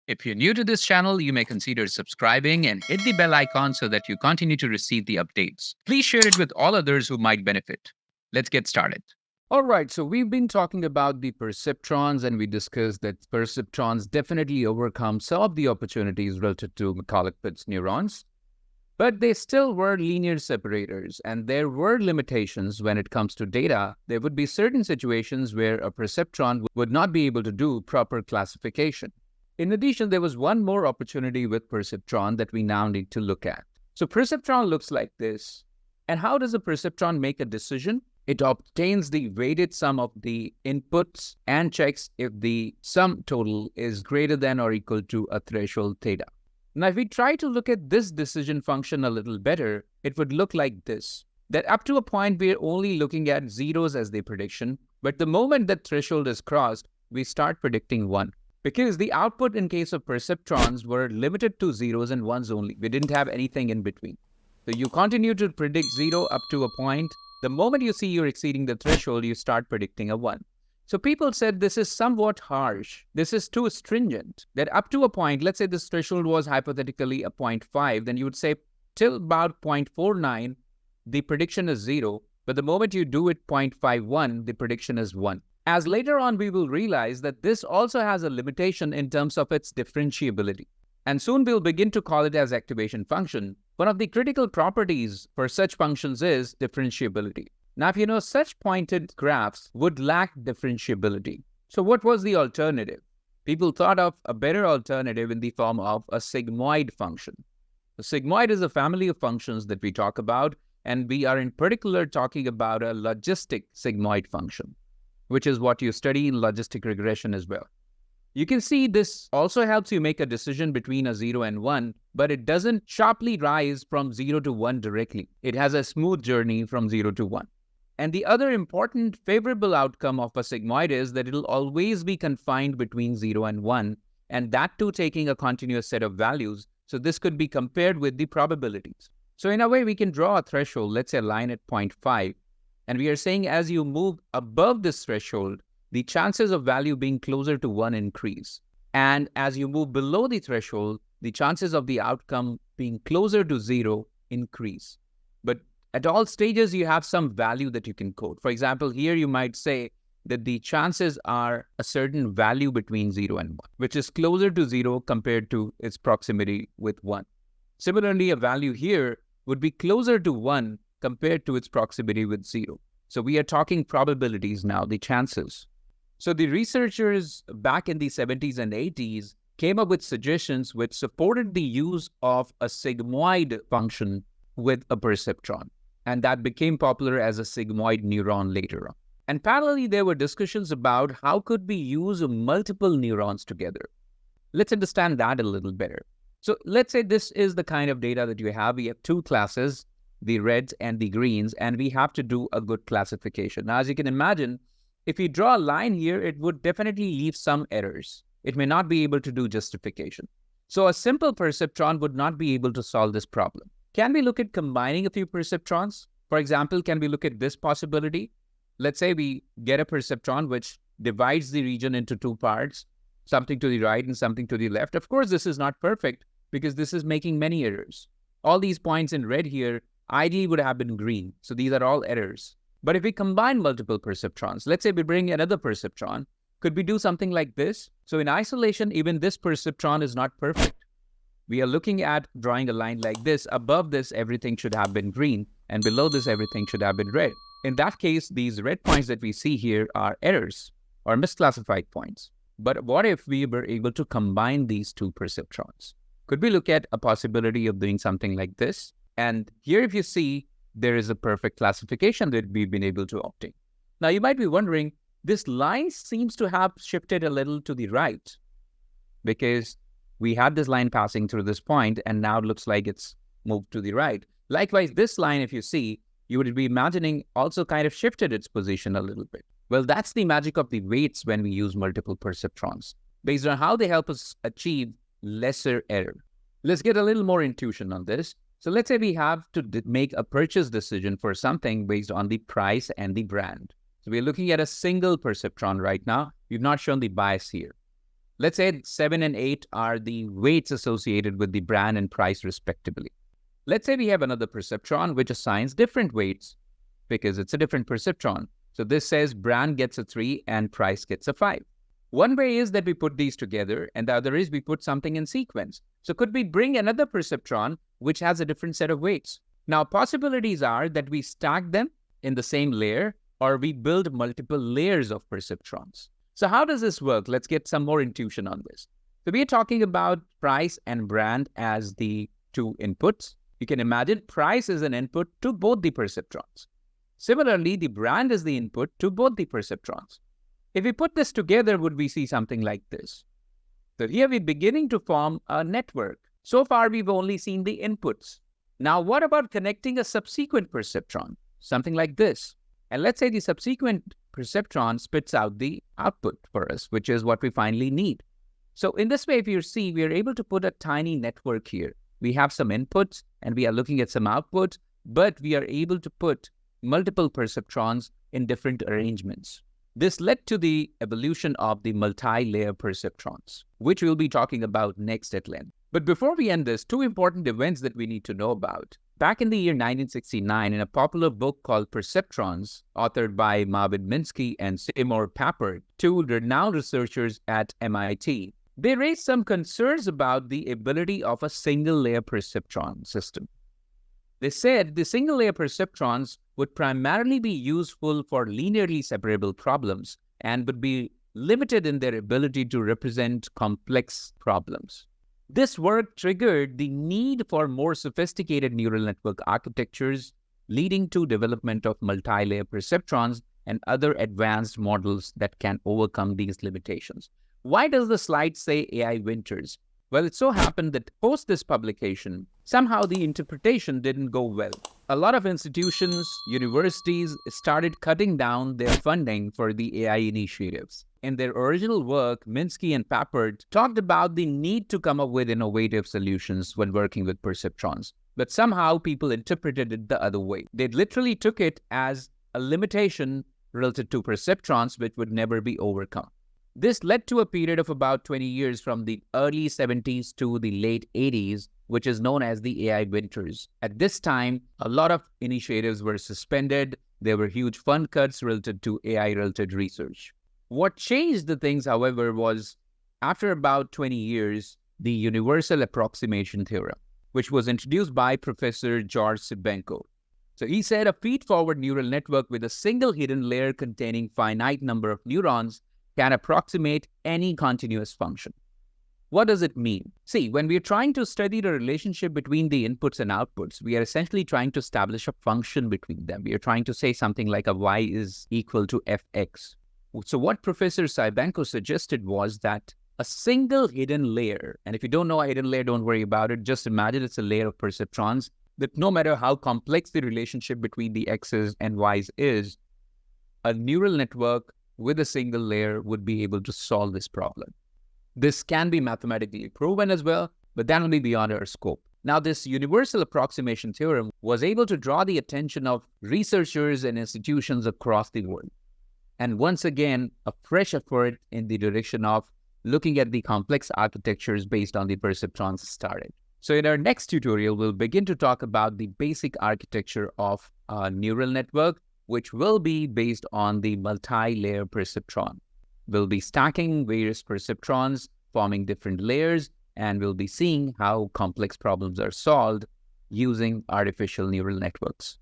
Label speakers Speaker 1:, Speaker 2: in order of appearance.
Speaker 1: If you're new to this channel, you may consider subscribing and hit the bell icon so that you continue to receive the updates. Please share it with all others who might benefit. Let's get started. All right, so we've been talking about the perceptrons, and we discussed that perceptrons definitely overcome some of the opportunities related to Macaulay-Pitts neurons, but they still were linear separators, and there were limitations when it comes to data. There would be certain situations where a perceptron would not be able to do proper classification. In addition, there was one more opportunity with perceptron that we now need to look at. So perceptron looks like this. And how does a perceptron make a decision? It obtains the weighted sum of the inputs and checks if the sum total is greater than or equal to a threshold theta. Now, if we try to look at this decision function a little better, it would look like this. That up to a point, we're only looking at zeros as the prediction. But the moment that threshold is crossed, we start predicting 1. Because the output in case of perceptrons were limited to zeros and ones only. We didn't have anything in between. So you continue to predict 0 up to a point. The moment you see you're exceeding the threshold, you start predicting a 1. So people said this is somewhat harsh. This is too stringent. That up to a point, let's say this threshold was hypothetically a 0.5, then you would say till about 0.49, the prediction is 0. But the moment you do it 0.51, the prediction is 1. As later on, we will realize that this also has a limitation in terms of its differentiability. And soon we'll begin to call it as activation function. One of the critical properties for such functions is differentiability. Now, if you know, such pointed graphs would lack differentiability. So what was the alternative? People thought of a better alternative in the form of a sigmoid function. A sigmoid is a family of functions that we talk about, and we are in particular talking about a logistic sigmoid function, which is what you study in logistic regression as well. You can see this also helps you make a decision between a 0 and 1, but it doesn't sharply rise from 0 to 1 directly. It has a smooth journey from 0 to 1. And the other important favorable outcome of a sigmoid is that it'll always be confined between 0 and 1, and that too taking a continuous set of values. So this could be compared with the probabilities. So in a way, we can draw a threshold, let's say a line at 0.5, and we are saying as you move above this threshold, the chances of value being closer to 1 increase. And as you move below the threshold, the chances of the outcome being closer to 0 increase. But at all stages, you have some value that you can quote. For example, here you might say that the chances are a certain value between 0 and 1, which is closer to 0 compared to its proximity with 1. Similarly, a value here would be closer to 1 compared to its proximity with 0. So we are talking probabilities now, the chances. So the researchers back in the 70s and 80s came up with suggestions which supported the use of a sigmoid function with a perceptron. And that became popular as a sigmoid neuron later on. And parallelly, there were discussions about how could we use multiple neurons together. Let's understand that a little better. So let's say this is the kind of data that you have. We have two classes, the reds and the greens, and we have to do a good classification. Now, as you can imagine, if you draw a line here, it would definitely leave some errors. It may not be able to do justification. So a simple perceptron would not be able to solve this problem. Can we look at combining a few perceptrons? For example, can we look at this possibility? Let's say we get a perceptron which divides the region into two parts, something to the right and something to the left. Of course, this is not perfect because this is making many errors. All these points in red here ideally would have been green. So these are all errors. But if we combine multiple perceptrons, let's say we bring another perceptron, could we do something like this? So in isolation, even this perceptron is not perfect. We are looking at drawing a line like this. Above this, everything should have been green, and below this, everything should have been red. In that case, these red points that we see here are errors or misclassified points. But what if we were able to combine these two perceptrons? Could we look at a possibility of doing something like this? And here, if you see, there is a perfect classification that we've been able to obtain. Now, you might be wondering, this line seems to have shifted a little to the right because we had this line passing through this point, and now it looks like it's moved to the right. Likewise, this line, if you see, you would be imagining also kind of shifted its position a little bit. Well, that's the magic of the weights when we use multiple perceptrons, based on how they help us achieve lesser error. Let's get a little more intuition on this. So let's say we have to make a purchase decision for something based on the price and the brand. So we're looking at a single perceptron right now. We've not shown the bias here. Let's say 7 and 8 are the weights associated with the brand and price respectively. Let's say we have another perceptron which assigns different weights because it's a different perceptron. So this says brand gets a 3 and price gets a 5. One way is that we put these together, and the other is we put something in sequence. So could we bring another perceptron which has a different set of weights? Now, possibilities are that we stack them in the same layer, or we build multiple layers of perceptrons. So how does this work? Let's get some more intuition on this. So we are talking about price and brand as the two inputs. You can imagine price is an input to both the perceptrons. Similarly, the brand is the input to both the perceptrons. If we put this together, would we see something like this? So here we're beginning to form a network. So far, we've only seen the inputs. Now, what about connecting a subsequent perceptron? Something like this. And let's say the subsequent perceptron spits out the output for us, which is what we finally need. So in this way, if you see, we are able to put a tiny network here. We have some inputs and we are looking at some outputs, but we are able to put multiple perceptrons in different arrangements. This led to the evolution of the multi-layer perceptrons, which we'll be talking about next at length. But before we end this, two important events that we need to know about. Back in the year 1969, in a popular book called Perceptrons, authored by Marvin Minsky and Seymour Papert, two renowned researchers at MIT, they raised some concerns about the ability of a single-layer perceptron system. They said the single-layer perceptrons would primarily be useful for linearly separable problems and would be limited in their ability to represent complex problems. This work triggered the need for more sophisticated neural network architectures, leading to development of multi-layer perceptrons and other advanced models that can overcome these limitations. Why does the slide say AI winters? Well, it so happened that post this publication, somehow the interpretation didn't go well. A lot of institutions, universities started cutting down their funding for the AI initiatives. In their original work, Minsky and Papert talked about the need to come up with innovative solutions when working with perceptrons. But somehow people interpreted it the other way. They literally took it as a limitation related to perceptrons which would never be overcome. This led to a period of about 20 years from the early 70s to the late 80s, which is known as the AI winters. At this time, a lot of initiatives were suspended. There were huge fund cuts related to AI-related research. What changed the things, however, was after about 20 years, the universal approximation theorem, which was introduced by Professor George Cibenko. So he said a feed-forward neural network with a single hidden layer containing finite number of neurons can approximate any continuous function. What does it mean? See, when we're trying to study the relationship between the inputs and outputs, we are essentially trying to establish a function between them. We are trying to say something like a y is equal to fx. So what Professor Cibenko suggested was that a single hidden layer, and if you don't know a hidden layer, don't worry about it. Just imagine it's a layer of perceptrons, that no matter how complex the relationship between the x's and y's is, a neural network with a single layer would be able to solve this problem. This can be mathematically proven as well, but that will be beyond our scope. Now, this universal approximation theorem was able to draw the attention of researchers and institutions across the world. And once again, a fresh effort in the direction of looking at the complex architectures based on the perceptrons started. So in our next tutorial, we'll begin to talk about the basic architecture of a neural network, which will be based on the multi-layer perceptron. We'll be stacking various perceptrons, forming different layers, and we'll be seeing how complex problems are solved using artificial neural networks.